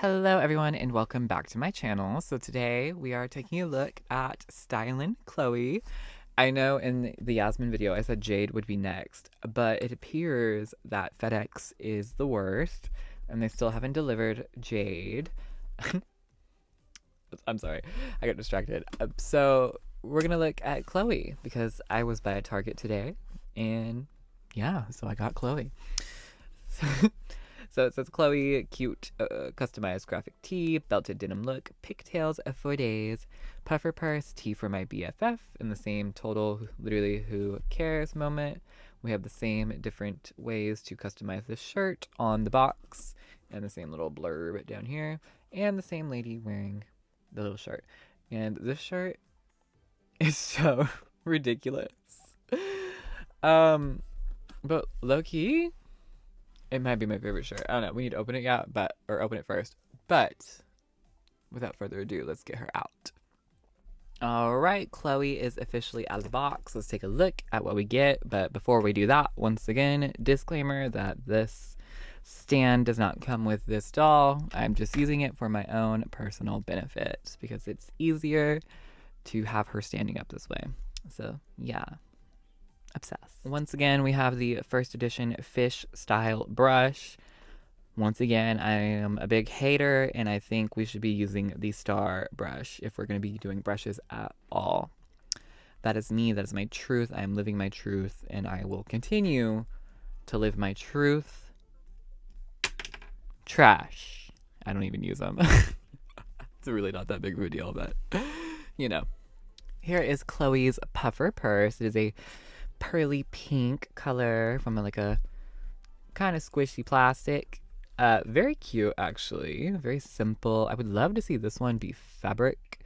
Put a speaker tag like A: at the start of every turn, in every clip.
A: Hello everyone and welcome back to my channel. So today we are taking a look at Stylin Cloe. I know in the Yasmin video I said Jade would be next, but it appears that FedEx is the worst and they still haven't delivered Jade. I'm sorry, I got distracted. So we're gonna look at Chloe because I was by a Target today and yeah, so I got Chloe. So it says Chloe, cute, customized graphic tee, belted denim look, pigtails for days, puffer purse, tea for my BFF, in the same total, literally who cares moment. We have the same different ways to customize this shirt on the box, and the same little blurb down here, and the same lady wearing the little shirt. And this shirt is so ridiculous. But low key, it might be my favorite shirt. I don't know. We need to open it yet, or open it first. But without further ado, let's get her out. All right, Chloe is officially out of the box. Let's take a look at what we get. But before we do that, once again, disclaimer that this stand does not come with this doll. I'm just using it for my own personal benefit because it's easier to have her standing up this way. So yeah. Obsessed. Once again, we have the first edition fish style brush. Once again, I am a big hater and I think we should be using the star brush if we're going to be doing brushes at all. That is me. That is my truth. I am living my truth and I will continue to live my truth. Trash. I don't even use them. It's really not that big of a deal, but you know. Here is Chloe's puffer purse. It is a pearly pink color from like a kind of squishy plastic. Very cute, actually. Very simple. I would love to see this one be fabric.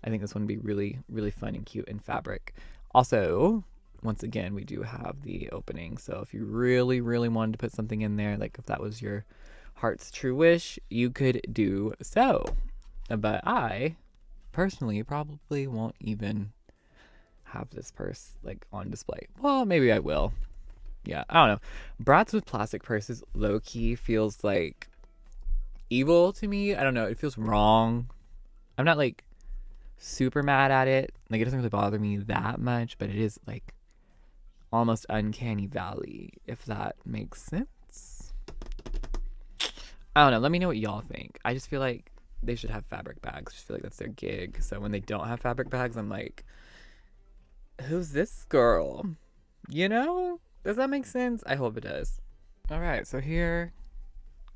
A: I think this one would be really, really fun and cute in fabric. Also, once again, we do have the opening. So if you really, really wanted to put something in there, like if that was your heart's true wish, you could do so. But I personally probably won't even have this purse like on display. Well, maybe I will. Yeah, I don't know. Bratz with plastic purses low-key feels like evil to me. I don't know. It feels wrong. I'm not like super mad at it. Like it doesn't really bother me that much, but it is like almost uncanny valley, if that makes sense. I don't know. Let me know what y'all think. I just feel like they should have fabric bags. I just feel like that's their gig. So when they don't have fabric bags, I'm like, who's this girl? You know? Does that make sense? I hope it does. All right, so here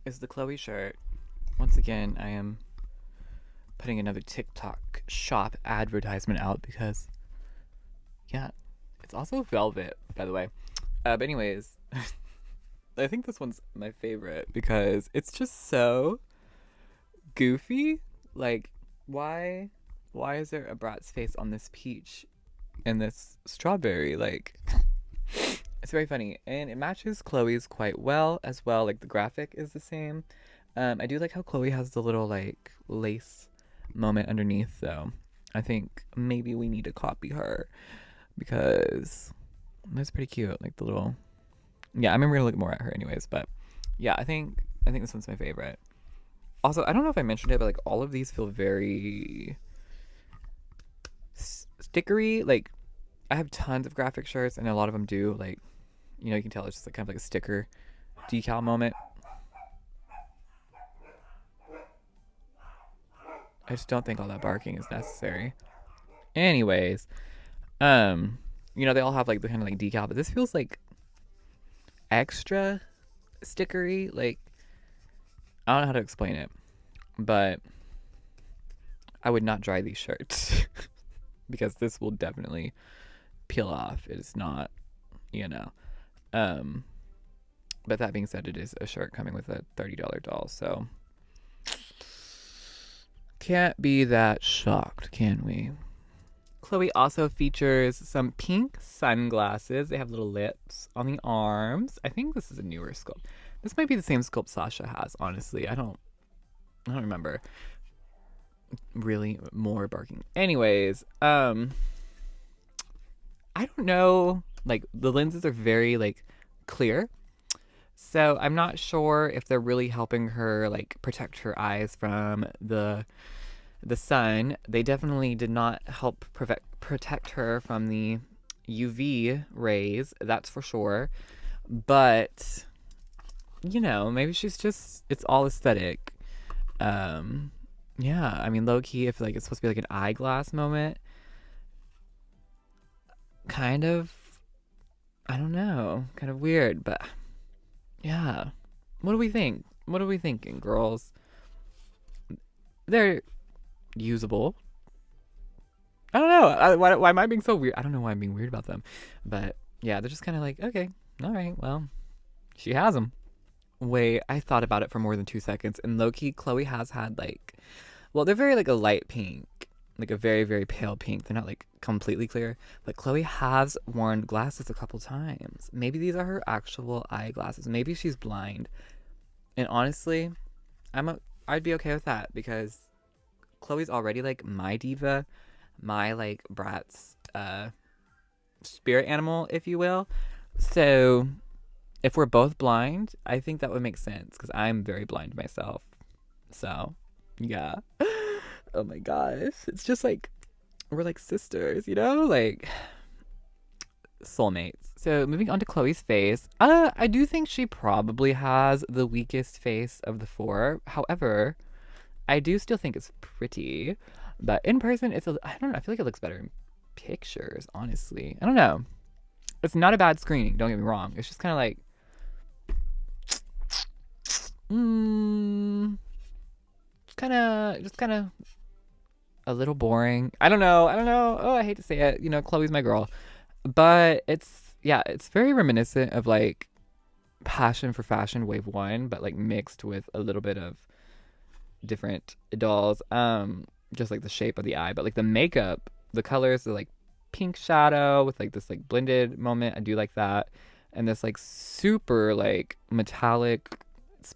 A: is the Chloe shirt. Once again, I am putting another TikTok shop advertisement out because, yeah, it's also velvet, by the way. But anyways, I think this one's my favorite because it's just so goofy. Like, why is there a Bratz face on this peach and this strawberry? Like, it's very funny and it matches Chloe's quite well as well. Like the graphic is the same. I do like how Chloe has the little like lace moment underneath though. I think maybe we need to copy her because that's pretty cute. Like the little, yeah, I mean we're gonna look more at her anyways, but yeah, I think this one's my favorite. Also, I don't know if I mentioned it, but like all of these feel very stickery. Like I have tons of graphic shirts and a lot of them do, like, you know, you can tell it's just like kind of like a sticker decal moment. I just don't think all that barking is necessary. Anyways, you know, they all have like the kind of like decal, but this feels like extra stickery. Like, I don't know how to explain it, but I would not dry these shirts because this will definitely peel off. It is not, you know. But that being said, it is a shirt coming with a $30 doll, so can't be that shocked, can we? Chloe also features some pink sunglasses. They have little lips on the arms. I think this is a newer sculpt. This might be the same sculpt Sasha has, honestly. I don't remember. Really more barking. Anyways, I don't know. Like the lenses are very like clear, So I'm not sure if they're really helping her like protect her eyes from the sun. They definitely did not help protect her from the UV rays, that's for sure. But maybe she's just it's all aesthetic. Um yeah, I mean low key if like it's supposed to be like an eyeglass moment, kind of I don't know, kind of weird, but yeah. What do we think? What are we thinking, girls? They're usable. I don't know. Why am I being so weird? I don't know why I'm being weird about them. But yeah, they're just kind of like, okay, all right, well, she has them. Wait, I thought about it for more than 2 seconds. And low key, Chloe has had like, well, they're very like a light pink, like a very, very pale pink. They're not like completely clear. But Chloe has worn glasses a couple times. Maybe these are her actual eyeglasses. Maybe she's blind. And honestly, I'd be okay with that because Chloe's already like my diva, my like Bratz spirit animal, if you will. So if we're both blind, I think that would make sense because I'm very blind myself. So yeah. Oh my gosh. It's just like we're like sisters, like soulmates. So moving on to Chloe's face. I do think she probably has the weakest face of the four. However, I do still think it's pretty, but in person, I don't know. I feel like it looks better in pictures, honestly. I don't know. It's not a bad screening. Don't get me wrong. It's just kind of like, just kind of a little boring. I don't know. Oh, I hate to say it. Chloe's my girl, but it's very reminiscent of like Passion for Fashion Wave 1, but like mixed with a little bit of different dolls, just like the shape of the eye, but like the makeup, the colors, the like pink shadow with like this like blended moment, I do like that. And this like super like metallic, it's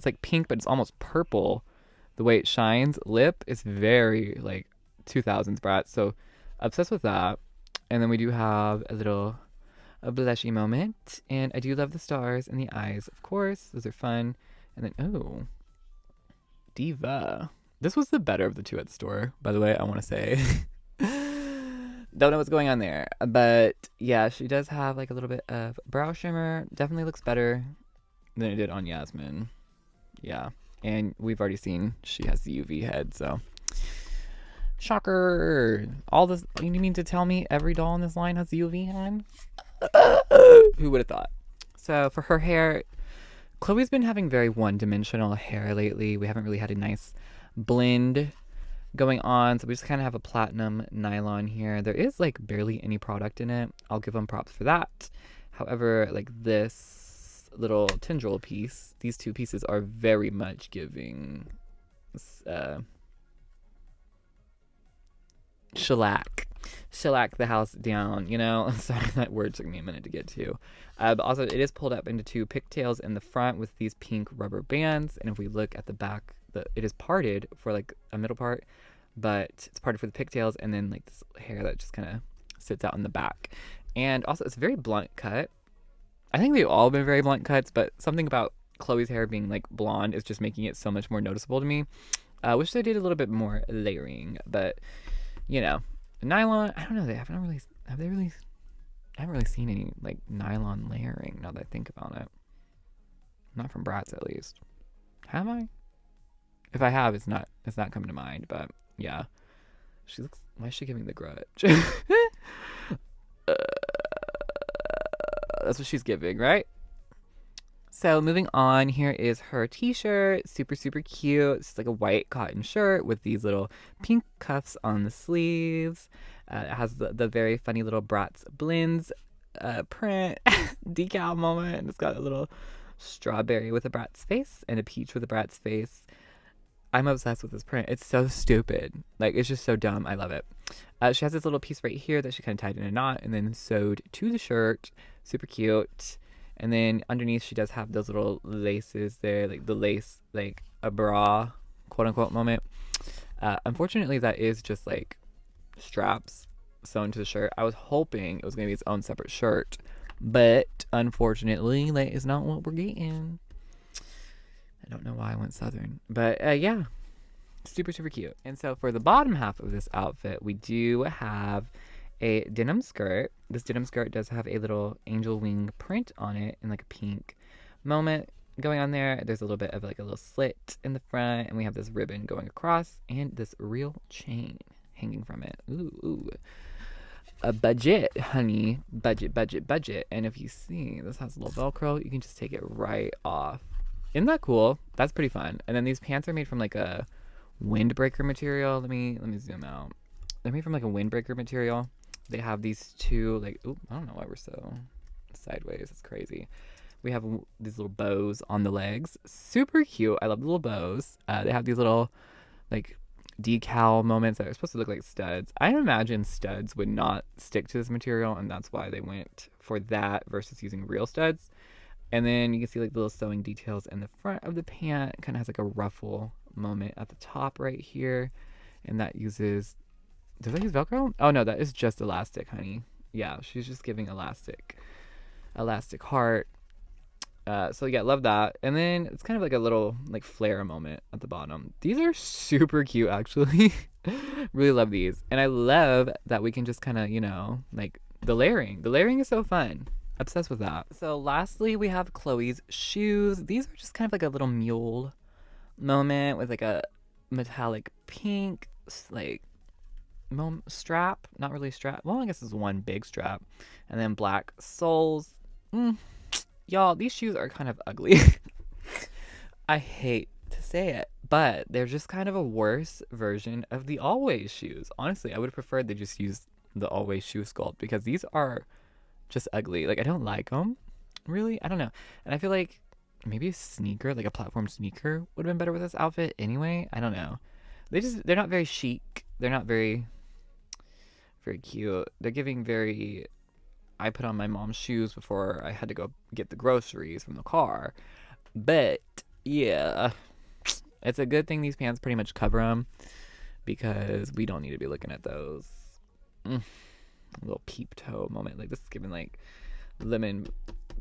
A: like pink but it's almost purple, the way it shines. Lip is very like 2000s Bratz, so obsessed with that. And then we do have a blushy moment, and I do love the stars in the eyes, of course, those are fun. And then Diva. This was the better of the two at the store, by the way, I want to say. Don't know what's going on there. But yeah, she does have like a little bit of brow shimmer. Definitely looks better than it did on Yasmin. Yeah. And we've already seen she has the UV head, so. Shocker. All this, you mean to tell me every doll in this line has the UV head? Who would have thought? So for her hair, Chloe's been having very one-dimensional hair lately. We haven't really had a nice blend going on, so we just kind of have a platinum nylon here. There is like barely any product in it. I'll give them props for that. However, like this little tendril piece, these two pieces are very much giving shellac the house down, Sorry, that word took me a minute to get to. But also, it is pulled up into two pigtails in the front with these pink rubber bands. And if we look at the back, it is parted for like a middle part, but it's parted for the pigtails, and then like this hair that just kind of sits out in the back. And also, it's very blunt cut. I think they've all been very blunt cuts, but something about Chloe's hair being like blonde is just making it so much more noticeable to me. Wish they did a little bit more layering, but nylon, I don't know, I haven't really seen any like nylon layering now that I think about it. Not from Bratz, at least. Have I? If I have, it's not coming to mind, but yeah. Why is she giving the grudge? That's what she's giving, right? So moving on, here is her t-shirt. Super, super cute. It's like a white cotton shirt with these little pink cuffs on the sleeves. It has the very funny little Bratz blends print decal moment. And it's got a little strawberry with a Bratz face and a peach with a Bratz face. I'm obsessed with this print. It's so stupid. Like, it's just so dumb. I love it. She has this little piece right here that she kind of tied in a knot and then sewed to the shirt. Super cute. And then underneath, she does have those little laces there, like the lace, like a bra, quote unquote moment. Unfortunately, that is just like straps sewn to the shirt. I was hoping it was going to be its own separate shirt, But unfortunately, that is not what we're getting. I don't know why I went southern. But yeah, super, super cute. And so for the bottom half of this outfit, we do have a denim skirt. This denim skirt does have a little angel wing print on it in like a pink moment going on there. There's a little bit of like a little slit in the front, and we have this ribbon going across and this real chain hanging from it. Ooh. A budget, honey. Budget, budget, budget. And if you see, this has a little Velcro. You can just take it right off. Isn't that cool? That's pretty fun. And then these pants are made from like a windbreaker material. Let me zoom out. They're made from like a windbreaker material. They have these two like, oop, I don't know why we're so sideways. It's crazy. We have these little bows on the legs. Super cute. I love the little bows. They have these little like decal moments that are supposed to look like studs. I imagine studs would not stick to this material, and that's why they went for that versus using real studs. And then you can see like the little sewing details in the front of the pant. It kind of has like a ruffle moment at the top right here, and that uses, does that use Velcro? Oh no, that is just elastic, honey. Yeah, she's just giving elastic heart. So yeah, love that. And then it's kind of like a little like flare moment at the bottom. These are super cute, actually. Really love these. And I love that we can just kind of, like the layering. The layering is so fun. Obsessed with that. So lastly, we have Chloe's shoes. These are just kind of like a little mule moment with like a metallic pink like strap. Not really strap. Well, I guess it's one big strap. And then black soles. Y'all, these shoes are kind of ugly. I hate to say it, but they're just kind of a worse version of the Always shoes. Honestly, I would have preferred they just used the Always shoe sculpt because these are just ugly. Like, I don't like them, really. I don't know. And I feel like maybe a sneaker, like a platform sneaker, would have been better with this outfit anyway. I don't know. They're not very chic. They're not very, very cute. They're giving very, I put on my mom's shoes before I had to go get the groceries from the car. But yeah, it's a good thing these pants pretty much cover them because we don't need to be looking at those. A little peep toe moment. Like, this is giving like lemon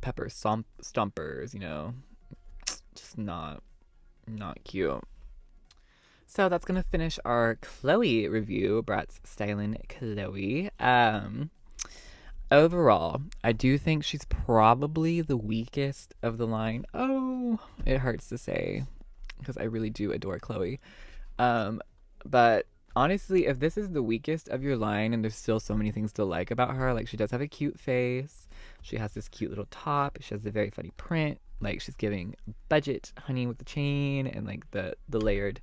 A: pepper stompers, just not cute. So that's gonna finish our Chloe review, Bratz Stylin Cloe. Overall, I do think she's probably the weakest of the line. Oh, it hurts to say because I really do adore Chloe. But honestly, if this is the weakest of your line and there's still so many things to like about her, like she does have a cute face. She has this cute little top. She has a very funny print. Like, she's giving budget honey with the chain and like the layered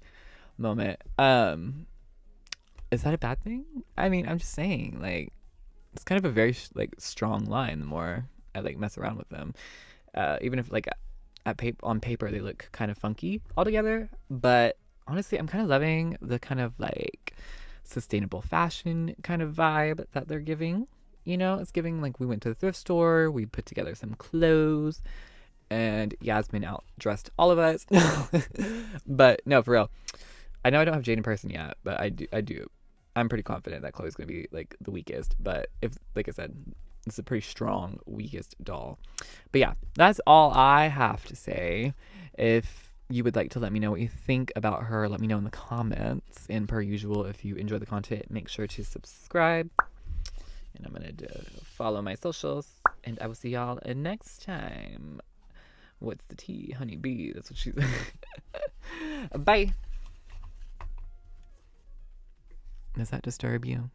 A: moment. Is that a bad thing? I mean, I'm just saying, like, it's kind of a very like strong line the more I like mess around with them. Even if like on paper they look kind of funky altogether, but honestly I'm kind of loving the kind of like sustainable fashion kind of vibe that they're giving. It's giving like we went to the thrift store, we put together some clothes, and Yasmin out dressed all of us. But no, for real, I know I don't have Jade in person yet, but I do. I'm pretty confident that Chloe's going to be like the weakest, but if, like I said, it's a pretty strong weakest doll. But yeah, that's all I have to say. If you would like to let me know what you think about her, let me know in the comments. And per usual, if you enjoy the content, make sure to subscribe. And I'm going to follow my socials, and I will see y'all next time. What's the tea? Honey bee. That's what she's. Bye. Does that disturb you?